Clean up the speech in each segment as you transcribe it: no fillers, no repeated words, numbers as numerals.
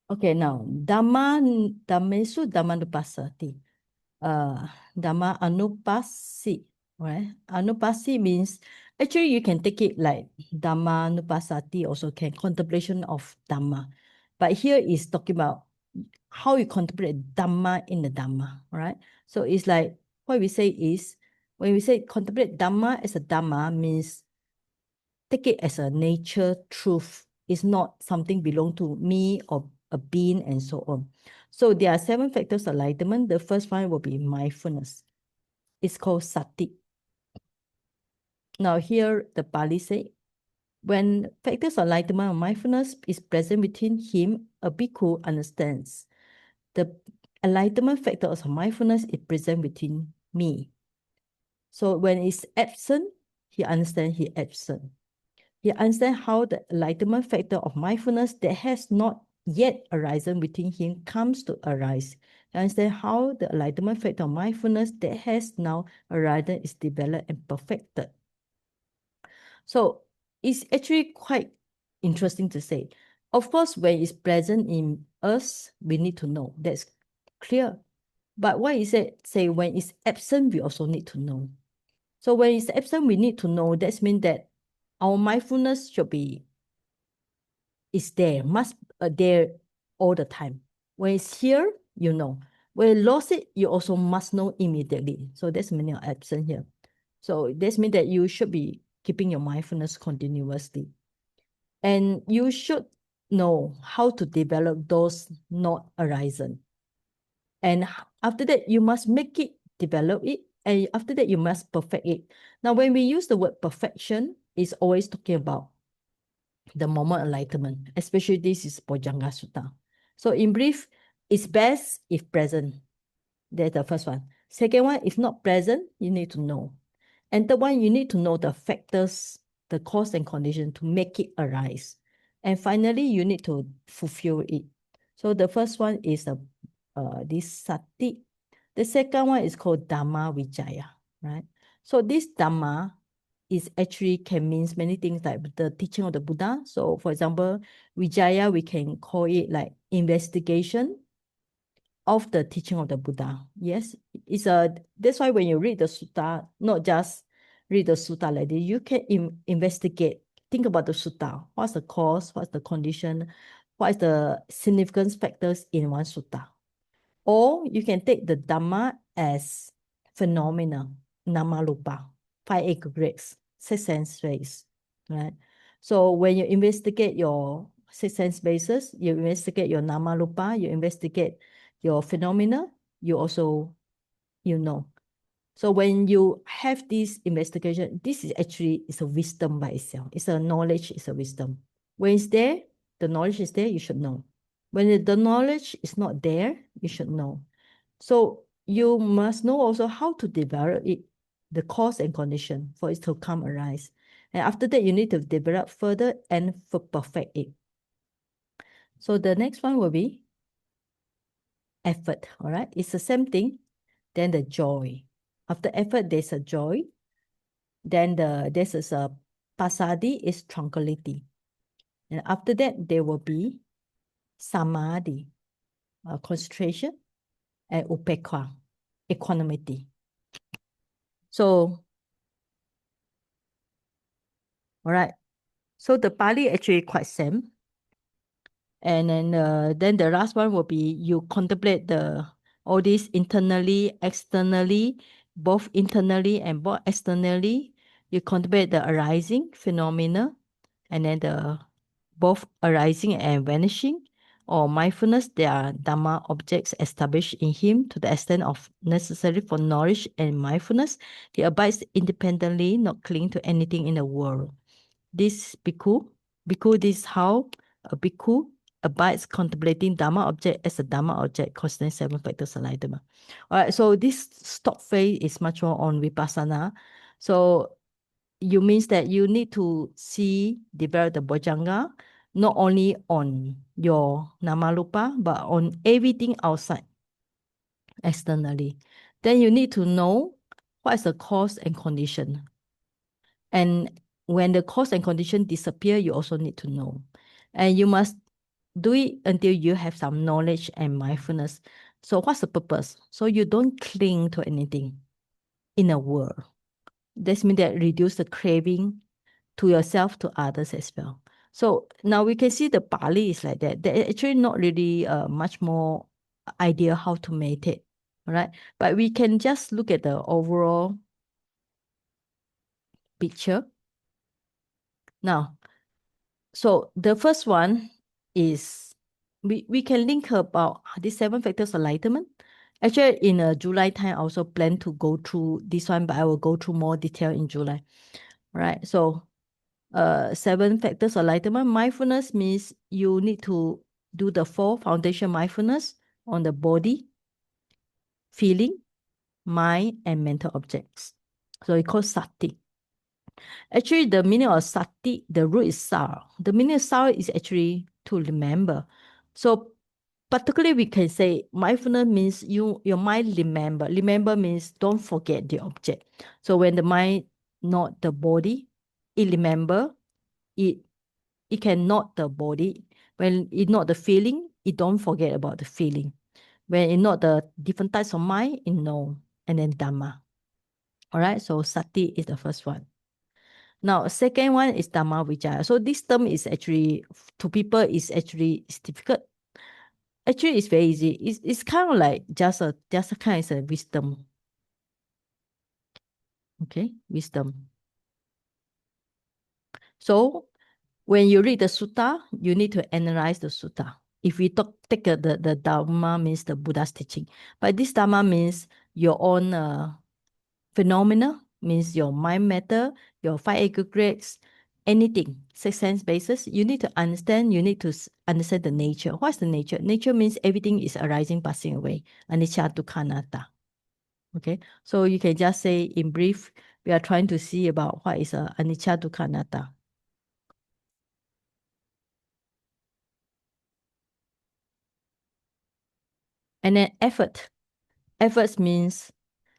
Okay, now Dhammesu Dhammanupassati. Dhamma Anupasi, right? Anupasi means actually you can take it like Dhammanupassati, also can contemplation of Dhamma. But here is talking about how you contemplate Dhamma in the Dhamma, right? So it's like what we say is when we say contemplate Dhamma as a Dhamma means take it as a nature truth. It's not something belong to me or a being and so on. So there are 7 factors of enlightenment. The first one will be mindfulness. It's called sati. Now here the Pali say, when factors of enlightenment or mindfulness is present within him, a bhikkhu understands. The enlightenment factor of mindfulness is present within me. So when it's absent, he understands he absent. He understands how the enlightenment factor of mindfulness that has not yet arisen within him comes to arise. He understands how the enlightenment factor of mindfulness that has now arisen is developed and perfected. So it's actually quite interesting to say. Of course, when it's present in us, we need to know. That's clear. But why is it say when it's absent, we also need to know? So when it's absent, we need to know. That means that our mindfulness should be is there, must there all the time. When it's here, you know. When you lost it, you also must know immediately. So that's meaning of absent here. So this means that you should be keeping your mindfulness continuously. And you should know how to develop those not arisen. And after that, you must make it, develop it, and after that, you must perfect it. Now, when we use the word perfection, it's always talking about the moment enlightenment, especially this is Bojjhanga Sutta. So in brief, it's best if present. That's the first one. Second one, if not present, you need to know. And third one, you need to know the factors, the cause and condition to make it arise. And finally, you need to fulfill it. So the first one is this sati. The second one is called Dhamma Vijaya, right? So this Dhamma is actually can means many things like the teaching of the Buddha. So for example, Vijaya, we can call it like investigation of the teaching of the Buddha. Yes, that's why when you read the sutta, not just read the sutta like this, you can investigate, think about the sutta. What's the cause? What's the condition? What is the significance factors in one sutta? Or you can take the Dhamma as phenomena, Namarupa, 5 aggregates, 6 sense base, right? So when you investigate your 6 sense bases, you investigate your Namarupa, you investigate your phenomena, you also, you know. So when you have this investigation, this is actually is a wisdom by itself. It's a knowledge, it's a wisdom. When it's there, the knowledge is there, you should know. When the knowledge is not there, you should know. So you must know also how to develop it, the cause and condition for it to come arise. And after that, you need to develop further and perfect it. So the next one will be effort, all right? It's the same thing. Then the joy. After effort, there's a joy. Then this is a pasadi is tranquility. And after that, there will be samadhi, concentration, and upekkha, equanimity. So, all right. So the Pali actually quite same. And then the last one will be you contemplate all this internally, externally, both internally and both externally. You contemplate the arising phenomena, and then the both arising and vanishing, or mindfulness. There are Dhamma objects established in him to the extent of necessary for knowledge and mindfulness. He abides independently, not clinging to anything in the world. This bhikkhu, this is how a bhikkhu abides contemplating Dhamma object as a Dhamma object, considering 7 factors of enlightenment. All right, so this stop phase is much more on Vipassana. So you means that you need to see, develop the Bojjhanga, not only on your Namarupa, but on everything outside, externally. Then you need to know what is the cause and condition. And when the cause and condition disappear, you also need to know. And you must do it until you have some knowledge and mindfulness. So what's the purpose? So you don't cling to anything in the world. This means that reduce the craving to yourself, to others as well. So now we can see the Bali is like that. They're actually not really much more idea how to meditate, all right? But we can just look at the overall picture. Now, so the first one is we can link about these 7 factors of enlightenment. Actually, in July time, I also plan to go through this one, but I will go through more detail in July. Right. So 7 factors of enlightenment. Mindfulness means you need to do the 4 foundation mindfulness on the body, feeling, mind, and mental objects. So it calls sati. Actually, the meaning of sati, the root is sar. The meaning of sar is actually to remember. So particularly we can say mindfulness means your mind remember. Remember means don't forget the object. So when the mind not the body, it remember, it can not the body. When it not the feeling, it don't forget about the feeling. When it not the different types of mind, it know. And then Dhamma. All right, so sati is the first one. Now, second one is Dhamma Vijaya. So this term is actually, to people, is actually it's difficult. Actually, it's very easy. It's kind of like just a kind of wisdom. Okay, wisdom. So when you read the sutta, you need to analyze the sutta. If we take the Dhamma means the Buddha's teaching, but this Dhamma means your own phenomena, means your mind matter, your 5 aggregates, anything, 6 sense basis. You need to understand. You need to understand the nature. What's the nature? Nature means everything is arising, passing away. Anicca, dukkha, anatta. Okay, so you can just say in brief, we are trying to see about what is anicca, dukkha, anatta. And then effort. Efforts means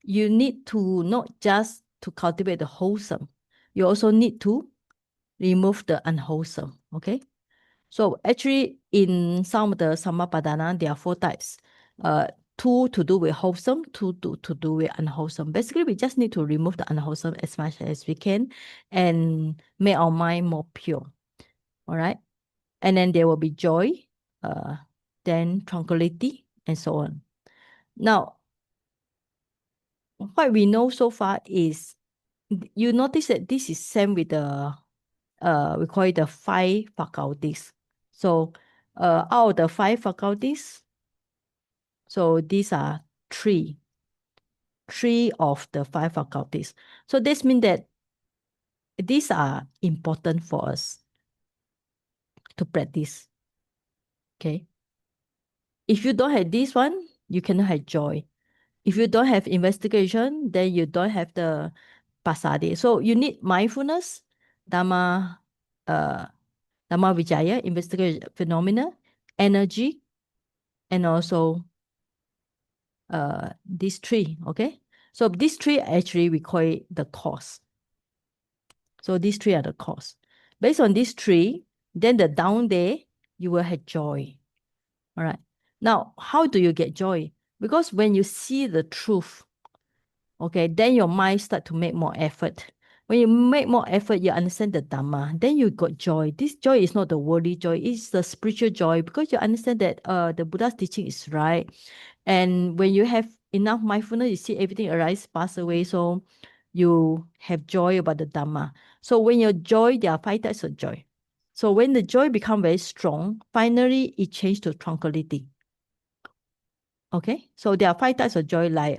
you need to not just to cultivate the wholesome, you also need to remove the unwholesome. Okay. So actually in some of the Sammapadana, there are 4 types. 2 to do with wholesome, 2 to do with unwholesome. Basically, we just need to remove the unwholesome as much as we can and make our mind more pure. All right. And then there will be joy, then tranquility, and so on. Now, what we know so far is you notice that this is same with the we call it the 5 faculties. So out of the 5 faculties, so these are three of the 5 faculties. So this means that these are important for us to practice. Okay. If you don't have this one, you cannot have joy. If you don't have investigation, then you don't have the pasadi. So you need mindfulness, Dhamma, uh, Dhamma Vijaya, investigation phenomena, energy, and also these 3. Okay. So these 3 actually we call it the cause. So these 3 are the cause. Based on these 3, then the down day, you will have joy. All right. Now, how do you get joy? Because when you see the truth, okay, then your mind start to make more effort. When you make more effort, you understand the Dhamma, then you got joy. This joy is not the worldly joy, it's the spiritual joy because you understand that the Buddha's teaching is right. And when you have enough mindfulness, you see everything arise, pass away. So you have joy about the Dhamma. So when your joy, there are 5 types of joy. So when the joy become very strong, finally it changed to tranquility. Okay, so there are 5 types of joy, like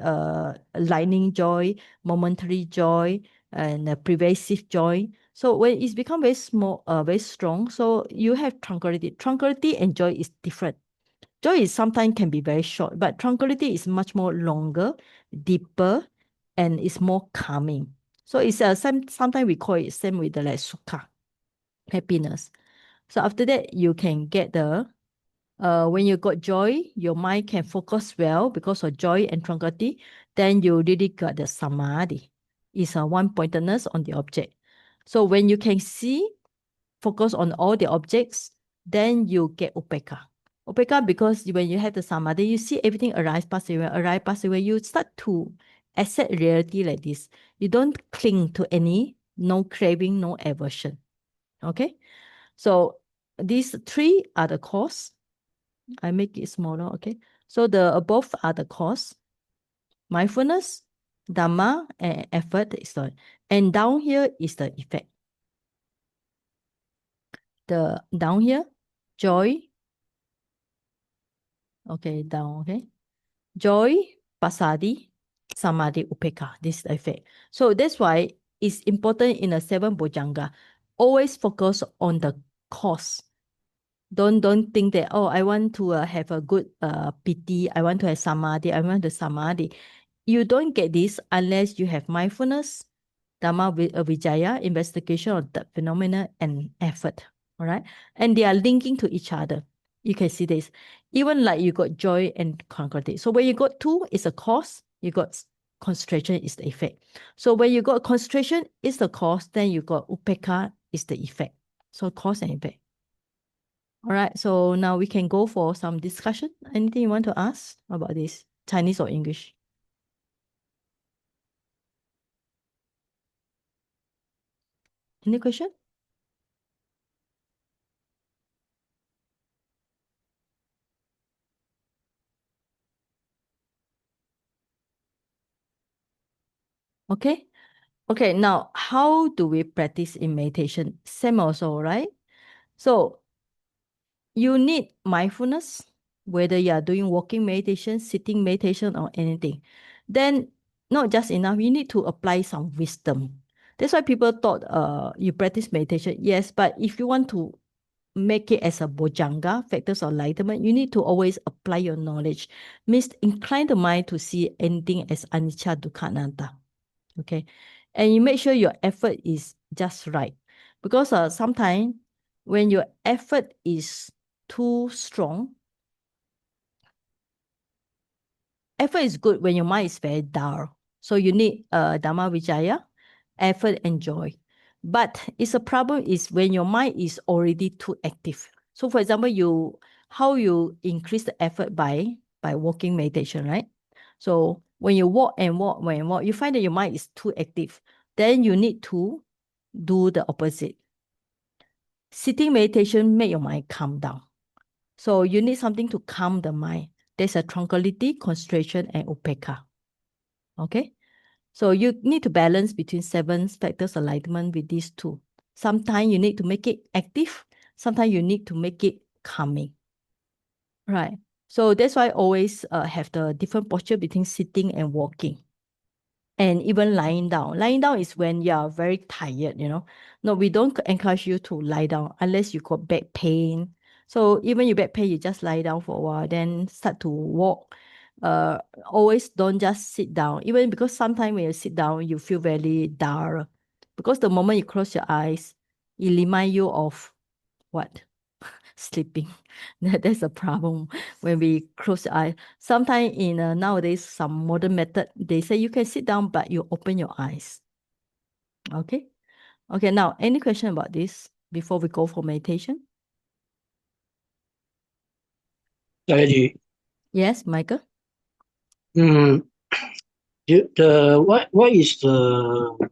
lightning joy, momentary joy, and pervasive joy. So when it's become very small, very strong, so you have tranquility. Tranquility and joy is different. Joy is sometimes can be very short, but tranquility is much more longer, deeper, and it's more calming. So it's sometimes we call it same with the like sukha, happiness. So after that, you can get the when you got joy, your mind can focus well because of joy and tranquility. Then you really got the samadhi. It's a one-pointedness on the object. So when you can see, focus on all the objects, then you get upekkha. Upekkha, because when you have the samadhi, you see everything arise, pass away. You start to accept reality like this. You don't cling to any, no craving, no aversion. Okay? So these three are the cause. I make it smaller, okay? So the above are the cause. Mindfulness, Dhamma, and effort is the, and down here is the effect. The down here, joy, okay, down, okay? Joy, pasadi, samadhi, upekkha, this is the effect. So that's why it's important in the seven bojjhanga. Always focus on the cause. Don't think that, oh, I want to have a good piti, I want to have samadhi, I want the samadhi. You don't get this unless you have mindfulness, Dhamma Vijaya, investigation of the phenomena, and effort. All right. And they are linking to each other. You can see this. Even like you got joy and concretity. So when you got two, it's a cause. You got concentration is the effect. So when you got concentration is the cause, then you got upekkha is the effect. So cause and effect. All right. So now we can go for some discussion. Anything you want to ask about this? Chinese or English? Any question? Okay. Okay, now how do we practice in meditation? Same also, right? So you need mindfulness, whether you are doing walking meditation, sitting meditation, or anything. Then not just enough, you need to apply some wisdom. That's why people thought you practice meditation. Yes, but if you want to make it as a bojjhanga, factors of enlightenment, you need to always apply your knowledge. Means incline the mind to see anything as anicca, dukkha, anatta. Okay. And you make sure your effort is just right. Because sometimes when your effort is too strong, effort is good when your mind is very dull. So you need Dhamma Vijaya, effort and joy. But it's a problem is when your mind is already too active. So for example, how you increase the effort by walking meditation, right? So when you walk and walk, when you walk, you find that your mind is too active. Then you need to do the opposite. Sitting meditation make your mind calm down. So you need something to calm the mind. There's a tranquility, concentration, and upekkha. Okay? So you need to balance between seven factors of enlightenment with these two. Sometimes you need to make it active. Sometimes you need to make it calming. Right. So that's why I always have the different posture between sitting and walking. And even lying down. Lying down is when you are very tired, you know. No, we don't encourage you to lie down unless you got back pain. So even you back pain, you just lie down for a while, then start to walk. Always don't just sit down. Even because sometimes when you sit down, you feel very dull. Because the moment you close your eyes, it remind you of what? Sleeping. That's a problem when we close the eye. Sometimes in nowadays, some modern method, they say you can sit down, but you open your eyes. Okay. Okay. Now, any question about this before we go for meditation? Yes, Michael. Mm, what is the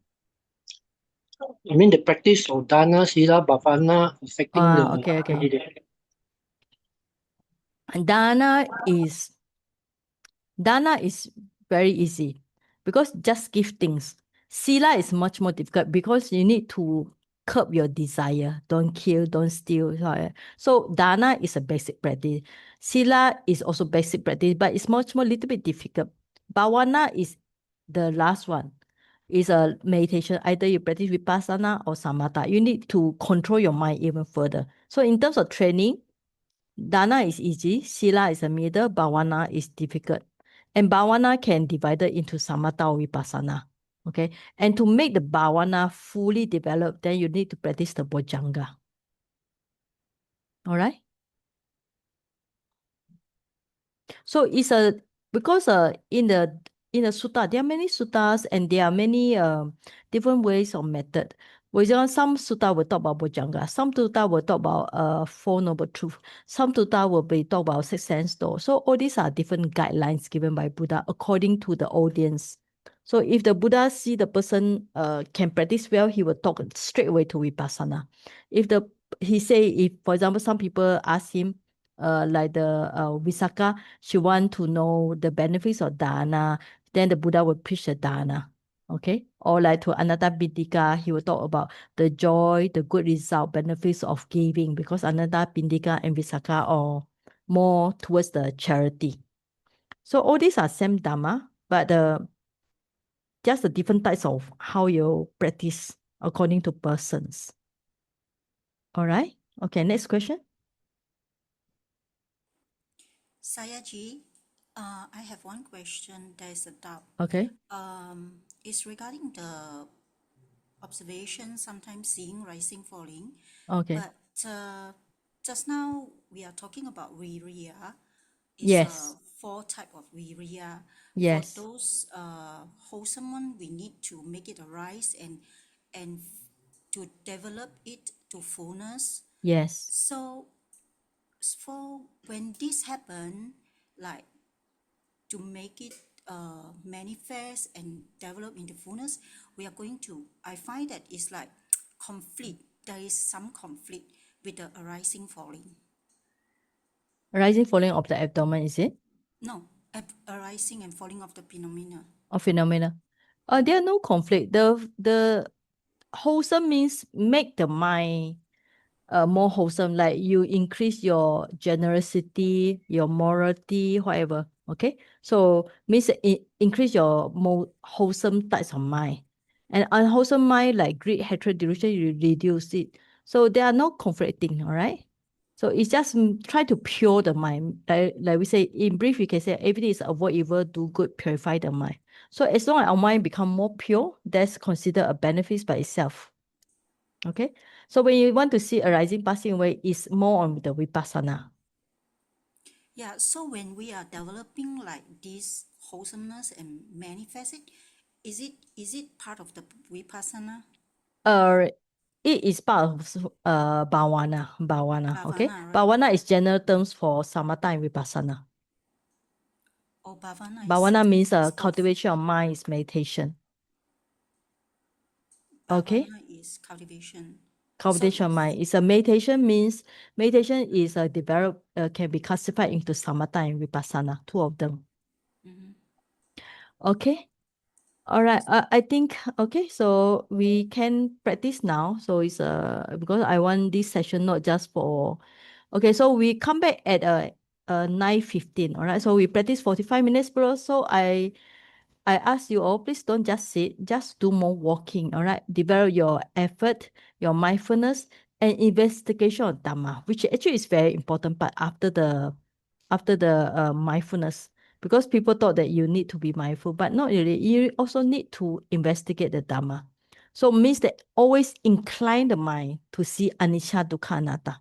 I mean the practice of dana, sila, bhavana affecting the Okay. meditation? Dana is Dana is very easy because just give things. Sila is much more difficult because you need to curb your desire. Don't kill, don't steal. So Dana is a basic practice. Sila is also basic practice, but it's much more little bit difficult. Bhavana is the last one. Is a meditation. Either you practice vipassana or samatha. You need to control your mind even further. So in terms of training, Dana is easy, Sila is a middle, Bhavana is difficult. And Bhavana can divide it into Samatha or Vipassana. Okay. And to make the Bhavana fully developed, then you need to practice the Bojjhanga. All right. So it's because in the sutta, there are many suttas and there are many different ways or method. For example, some sutta will talk about bojjhanga, some sutta will talk about Four Noble Truth, some sutta will be talk about Six Sense Door. So all these are different guidelines given by Buddha according to the audience. So if the Buddha see the person can practice well, he will talk straight away to Vipassana. He say, if for example some people ask him, like the Visakha, she want to know the benefits of dana, then the Buddha will preach the dana. Okay, or like to Anatta Pindika, he will talk about the joy, the good result, benefits of giving, because Anatta Pindika and Visakha are more towards the charity. So all these are same Dhamma, but just the different types of how you practice according to persons. All right. Okay. Next question. Sayaji, I have one question. There is a doubt. Okay. It's regarding the observation, sometimes seeing, rising, falling. Okay. But just now we are talking about viriya. It's Yes. four type of viriya. For Yes. those wholesome one, we need to make it arise and to develop it to fullness. Yes. So for when this happen, like to make it manifest and develop into fullness, we are going to, I find that it's like conflict. There is some conflict with the arising, falling. Rising, falling of the abdomen, is it? No, arising and falling of the phenomena. Or phenomena? There are no conflict. The wholesome means make the mind more wholesome, like you increase your generosity, your morality, whatever. Okay, so means increase your more wholesome types of mind, and unwholesome mind like greed, hatred, delusion, you reduce it. So they are not conflicting. All right. So it's just try to pure the mind. Like we say in brief, we can say everything is avoid evil, do good, purify the mind. So as long as our mind become more pure, that's considered a benefit by itself. Okay. So when you want to see arising, passing away, it's more on the vipassana. Yeah, so when we are developing like this wholesomeness and manifest it, is it part of the vipassana? Uh, it is part of bhavana. Okay. Bhavana, right? Bhavana is general terms for samatha and vipassana. Or bhavana Bhavana means is both. cultivation of mind is meditation. Okay. Bhavana is cultivation. So Cultivation of mind is a meditation means meditation is a develop can be classified into samatha and vipassana, two of them. mhm. Okay. All right. I think okay. So we can practice now. So it's because I want this session not just for. Okay. So we come back at 9:15. All right. So we practice 45 minutes, bro. So I ask you all, please don't just sit, just do more walking. All right. Develop your effort, your mindfulness, and investigation of Dhamma, which actually is very important. But after the mindfulness, because people thought that you need to be mindful, but not really. You also need to investigate the Dhamma. So means that always incline the mind to see anicca, dukkha, anatta.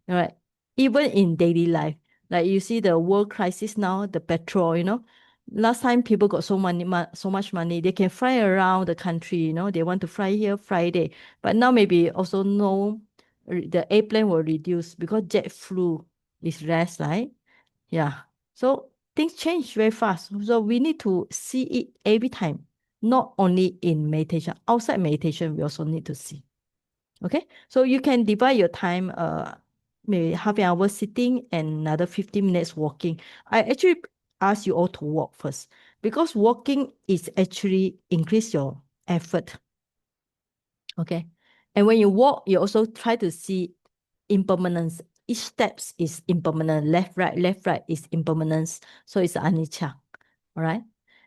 All right. Even in daily life, like you see the world crisis now, the petrol, last time people got so much money, they can fly around the country, they want to fly here, fly there. But now maybe also no, the airplane will reduce because jet fuel is less, right? Yeah. So things change very fast. So we need to see it every time, not only in meditation. Outside meditation, we also need to see. Okay. So you can divide your time, maybe half an hour sitting and another 15 minutes walking. I actually ask you all to walk first because walking is actually increase your effort. Okay. And when you walk, you also try to see impermanence. Each steps is impermanent. Left, right is impermanence. So it's anicca. All right.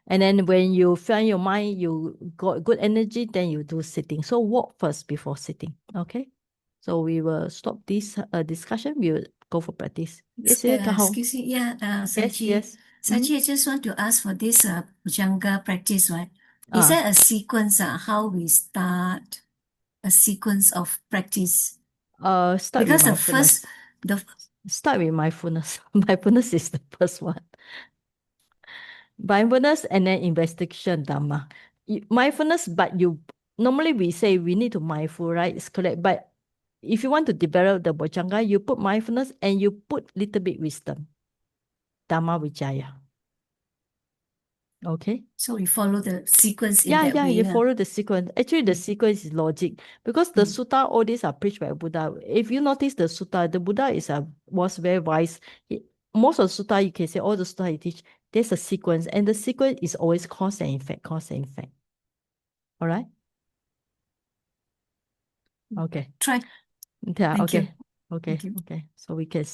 And then when you find your mind, you got good energy, then you do sitting. So walk first before sitting. Okay. So we will stop this discussion. We will go for practice. Yes, yeah, Kahao. Excuse me, yeah, Yes, Saji. yes. Saji, I just want to ask for this Bhujanga practice, right? Is Ah, there a sequence, how we start a sequence of practice? start with Because the mindfulness. first, the Start with mindfulness. Mindfulness is the first one. Mindfulness and then investigation Dhamma. Mindfulness, but you normally we say we need to mindful, right? It's correct. But if you want to develop the bojjhanga, you put mindfulness and you put little bit wisdom. Dhamma Vijaya. Okay? So we follow the sequence in Yeah, that way. you lah. follow the sequence. Actually, the sequence is logic. Because the sutta, all these are preached by Buddha. If you notice the sutta, the Buddha was very wise. Most of the sutta, you can say all the sutta he teach, there's a sequence. And the sequence is always cause and effect, cause and effect. All right? Okay. Try. Yeah, Thank okay. you. Okay, Thank you. okay. So we can